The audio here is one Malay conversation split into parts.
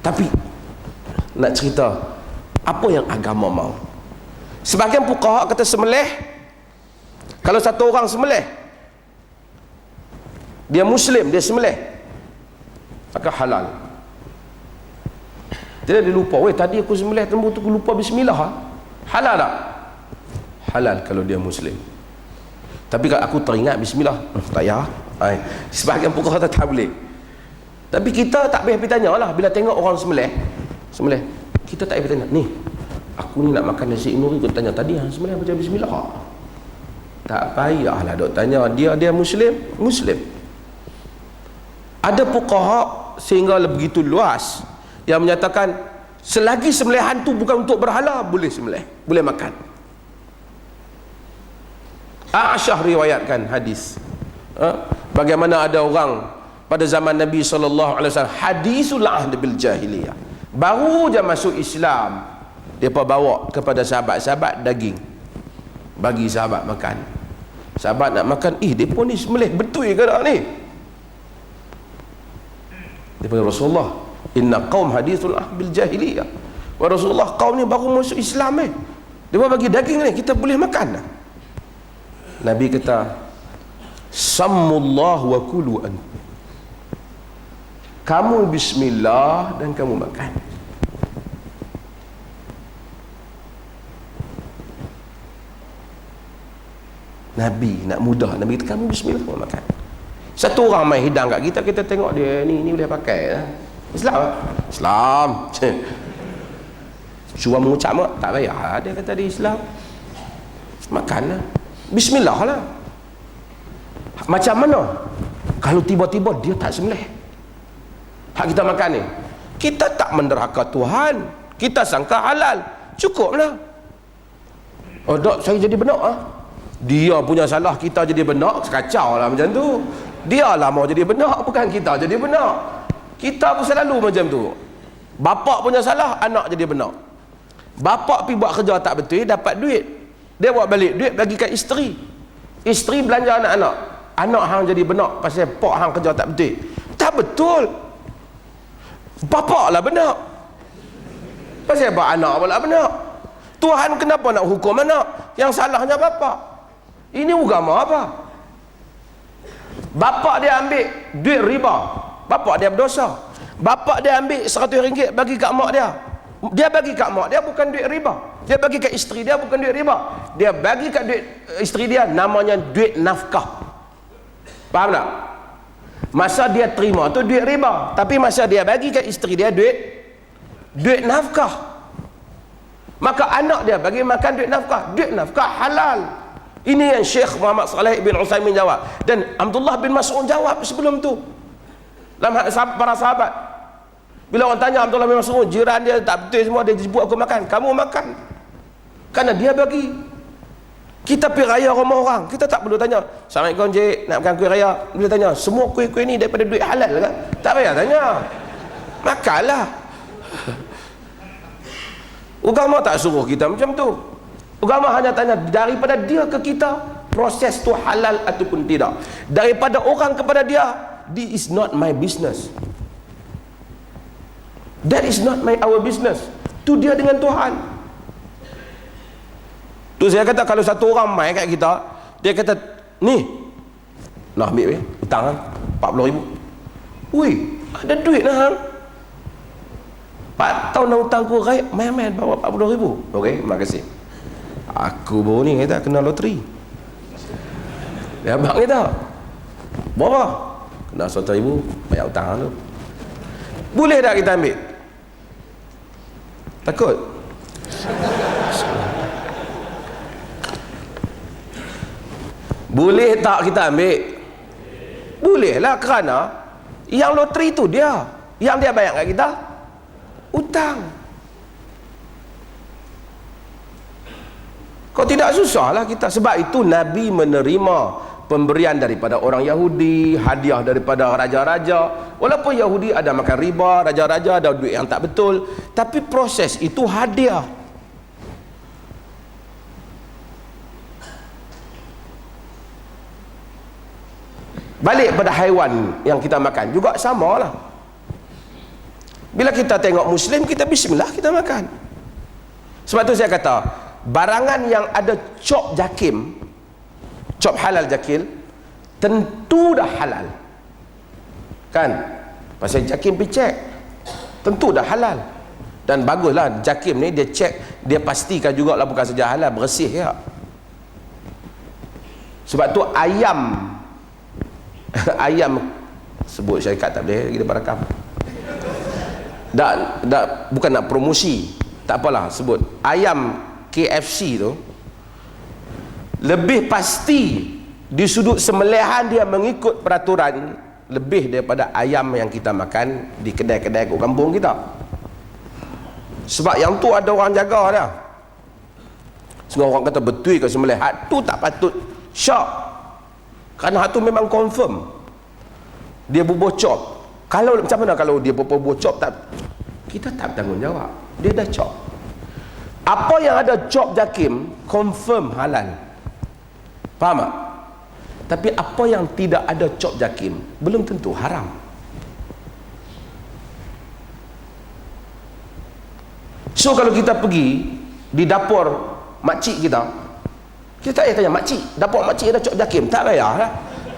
Tapi nak cerita apa yang agama mau. Sebahagian fuqaha kata sembelih, kalau satu orang sembelih, dia muslim, dia sembelih, maka halal. Tidak dia lupa, weh tadi aku sembelih lembu tu aku lupa bismillah, halal tak? Halal kalau dia muslim. Tapi kalau aku teringat bismillah, tak payah. Sebahagian fuqaha tak boleh. Tapi kita tak payah tanya lah, bila tengok orang sembelih, kita tak payah tanya, ni aku ni nak makan nasi nuri, aku tanya tadi hang sembelih baca bismillah. Tak payahlah dok tanya, dia muslim. Ada fuqaha sehingga begitu luas yang menyatakan selagi sembelihan tu bukan untuk berhala, boleh sembelih, boleh makan. Aisyah riwayatkan hadis, bagaimana ada orang pada zaman Nabi SAW, hadisul ahd bil jahiliyah, baru je masuk Islam, mereka bawa kepada sahabat-sahabat daging, bagi sahabat makan. Sahabat nak makan, mereka ni sembelih betul ke tak ni? Dia panggil Rasulullah, inna qaum hadithul ahd bil jahiliyah, wa Rasulullah, kaum ni baru masuk Islam dia bagi daging ni, kita boleh makan tak? Nabi kata, sammullah wa kulu antum, kamu bismillah dan kamu makan. Nabi nak mudah, Nabi kata kamu bismillah, kamu makan. Satu orang main hidang kat kita, kita tengok dia ni boleh pakai Islam. Cuma mengucap tak payah, dia kata dia Islam, makanlah, bismillah lah. Macam mana kalau tiba-tiba dia tak sembelih, hak kita makan ni, kita tak menderhaka Tuhan, kita sangka halal, cukuplah. Oh dok, saya jadi benak dia punya salah, kita jadi benak, kacau lah macam tu. Dia lah mau jadi benak, bukan kita jadi benak. Kita pun selalu macam tu, bapak punya salah, anak jadi benak. Bapak pergi buat kerja tak betul, dapat duit, dia buat balik duit bagi kat isteri, isteri belanja anak-anak, anak hang jadi benak pasal pak hang kerja tak betul. Tak betul, bapak lah benak, pasal apa anak pula benak? Tuhan kenapa nak hukum anak? Yang salahnya bapak. Ini agama apa? Bapak dia ambil duit riba, bapak dia berdosa. Bapak dia ambil RM100 bagi kat mak dia, dia bagi kat mak dia bukan duit riba, dia bagi kat isteri dia bukan duit riba, dia bagi kat duit isteri dia, namanya duit nafkah. Faham tak? Masa dia terima tu duit riba, tapi masa dia bagi kat isteri dia duit nafkah, maka anak dia bagi makan duit nafkah halal. Ini yang Syekh Muhammad Saleh bin Utsaimin jawab, dan Abdullah bin Mas'ud jawab sebelum tu dalam para sahabat. Bila orang tanya Abdullah bin Mas'ud, jiran dia tak betul semua, dia jemput aku makan, kamu makan kerana dia bagi. Kita pergi raya rumah orang, kita tak perlu tanya, Assalamualaikum cik, nak makan kuih raya, boleh tanya semua kuih-kuih ni daripada duit halal kan? Tak payah tanya, makanlah. Agama tak suruh kita macam tu. Agama hanya tanya daripada dia ke kita, proses tu halal ataupun tidak. Daripada orang kepada dia, this is not my business, that is not our business. Tu dia dengan Tuhan. Tu saya kata, kalau satu orang mai kat kita, dia kata ni nak ambil hutang 40,000, wui ada duit lah hang, 4 tahun dah hutang aku, main-main bawa 40,000. Okey, terima kasih. Aku baru ni kita kena loteri, dia abang kita berapa? Kena 100,000, bayar hutang tu. Boleh tak kita ambil? Takut? Boleh tak kita ambil? Boleh lah, kerana yang loteri tu dia, yang dia bayar kat kita hutang. Kau tidak susahlah kita. Sebab itu Nabi menerima pemberian daripada orang Yahudi, hadiah daripada raja-raja. Walaupun Yahudi ada makan riba, raja-raja ada duit yang tak betul, tapi proses itu hadiah. Balik pada haiwan yang kita makan juga samalah. Bila kita tengok Muslim, kita bismillah, kita makan. Sebab tu saya kata, barangan yang ada cop jakim, cop halal jakil, tentu dah halal. Kan? Pasal jakim pergi cek, tentu dah halal. Dan baguslah jakim ni dia cek, dia pastikan jugalah bukan saja halal, bersih ya. Sebab tu ayam ayam, sebut syarikat tak boleh, kita berakam. Bukan nak promosi, tak apalah sebut. Ayam KFC tu lebih pasti di sudut sembelihan dia mengikut peraturan lebih daripada ayam yang kita makan di kedai-kedai kat kampung kita. Sebab yang tu ada orang jaga dia. Semua orang kata betul ke sembelih, hak tu tak patut syak. Kerana hak tu memang confirm dia bubuh cop. Kalau macam mana kalau dia bubuh cop, tak, kita tak bertanggungjawab. Dia dah cop. Apa yang ada cop jakim confirm halal. Faham tak? Tapi apa yang tidak ada cop jakim belum tentu haram. So kalau kita pergi di dapur makcik kita, kita tak payah tanya makcik, dapur makcik ada cop jakim, tak payah lah.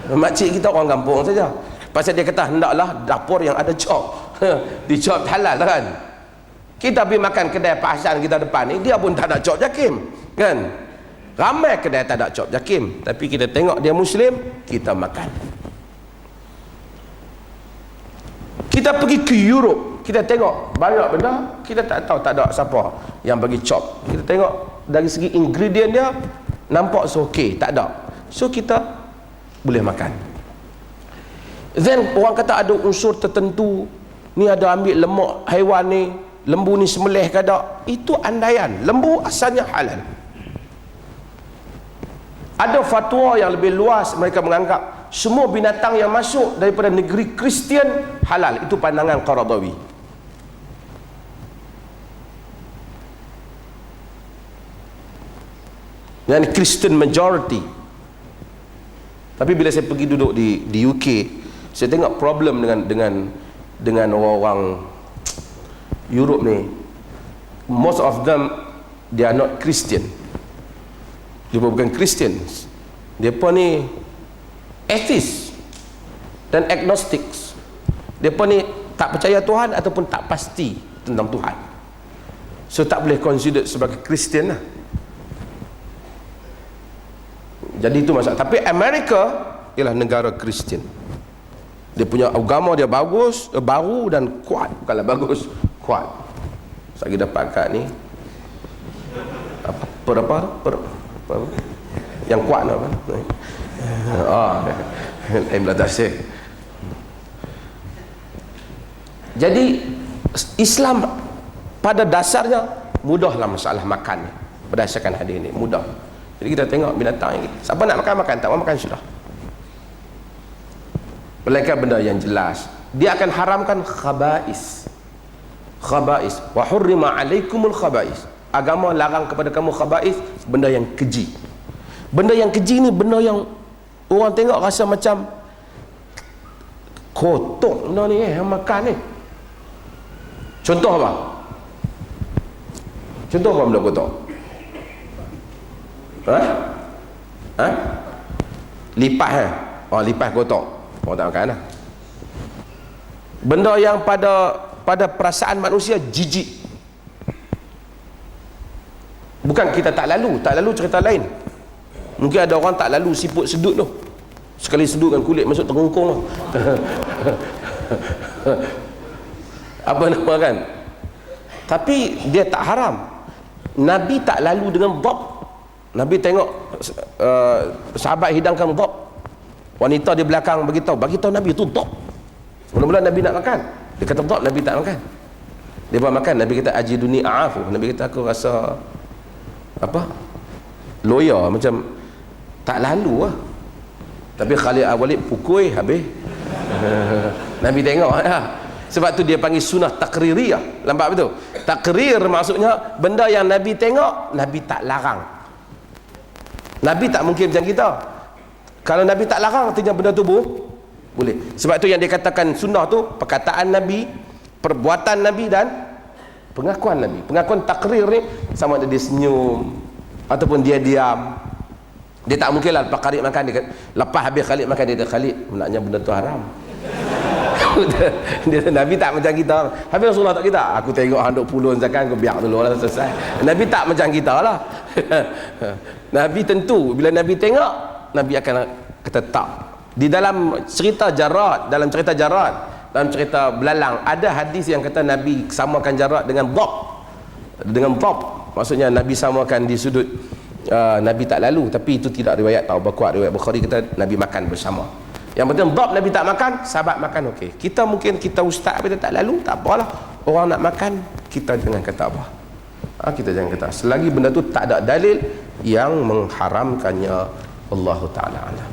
Makcik kita orang kampung saja. Pasal dia kata hendaklah dapur yang ada cop dicop halal kan. Kita pergi makan kedai Pak Hasan kita depan ni, dia pun tak ada cop jakim kan. Ramai kedai tak ada cop jakim, tapi kita tengok dia Muslim, kita makan. Kita pergi ke Europe, kita tengok banyak benda, kita tak tahu, tak ada siapa yang bagi cop. Kita tengok dari segi ingredient dia, nampak so okey, tak ada. So kita boleh makan. Then orang kata ada unsur tertentu, ni ada ambil lemak haiwan ni, lembu ni sembelih ke tak, itu andaian. Lembu asalnya halal. Ada fatwa yang lebih luas, mereka menganggap semua binatang yang masuk daripada negeri Kristian halal. Itu pandangan Qaradawi. Yang Christian majority. Tapi bila saya pergi duduk di UK, saya tengok problem dengan orang-orang Europe ni. Most of them, they are not Christian. Dia bukan Christians. Dia pun ni atheist dan agnostics. Dia pun ni tak percaya Tuhan ataupun tak pasti tentang Tuhan. So tak boleh consider sebagai Kristian lah. Jadi itu masalah. Tapi Amerika ialah negara Kristian. Dia punya agama dia bagus, baru dan kuat. Bukanlah bagus, kuat. Saya dapat kat ni apa yang kuat apa? Belah tafsir. Jadi Islam pada dasarnya mudahlah masalah makan ni. Berdasarkan hadis ni mudah. Jadi kita tengok binatang ini, siapa nak makan makan, tak mau makan sudah. Melainkan benda yang jelas. Dia akan haramkan khaba'is. Khaba'is. Wa hurrima alaikumul khaba'is. Agama larang kepada kamu khaba'is, benda yang keji. Benda yang keji ni benda yang orang tengok rasa macam kotor benda ni yang makan ni. Contoh apa? Contoh apa benda kotor? Lipas lipas kotor. Orang tak makan lah. Benda yang pada perasaan manusia jijik. Bukan kita tak lalu cerita lain. Mungkin ada orang tak lalu siput sedut tu. Sekali sedutkan kulit masuk terungkung tu. Apa nama kan? Tapi dia tak haram. Nabi tak lalu dengan dhab. Nabi tengok sahabat hidangkan dhab. Wanita di belakang beritahu Nabi itu dhab. Mula-mula Nabi nak makan. Dia kata dhab, Nabi tak makan. Dia buat makan, Nabi kata ajiduni a'afu. Nabi kata aku rasa apa? Loya macam tak lalu lah. Tapi Khalid Al-Walid pukul habis. Nabi tengok lah. Sebab tu dia panggil sunnah takririyah. Nampak betul? Takrir maksudnya benda yang Nabi tengok, Nabi tak larang. Nabi tak mungkin macam kita. Kalau Nabi tak larang, artinya benda tu boleh. Sebab tu yang dikatakan sunnah tu perkataan Nabi, perbuatan Nabi dan pengakuan Nabi. Pengakuan takrir ni sama ada dia senyum ataupun dia diam. Dia tak mungkin lah lepas Khalid makan dia, lepas habis Khalid makan dia Khalid benarnya benda tu haram. Nabi tak macam kita. Habis Rasulullah tak kita, aku tengok handuk puluhan zakat aku biar dulu lah selesai. Nabi tak macam kita lah. Nabi tentu bila Nabi tengok, Nabi akan kata tak. Di dalam cerita Jarad, dalam cerita belalang, ada hadis yang kata Nabi samakan Jarad dengan dhab. Maksudnya Nabi samakan di sudut Nabi tak lalu, tapi itu tidak riwayat tahu berkuat. Riwayat Bukhari kata Nabi makan bersama. Yang penting dhab Nabi tak makan, sahabat makan okey. Kita mungkin kita ustaz kita tak lalu, tak apalah. Orang nak makan, kita jangan kata apa. Kita jangan kata selagi benda tu tak ada dalil yang mengharamkannya. Allah Taala alam.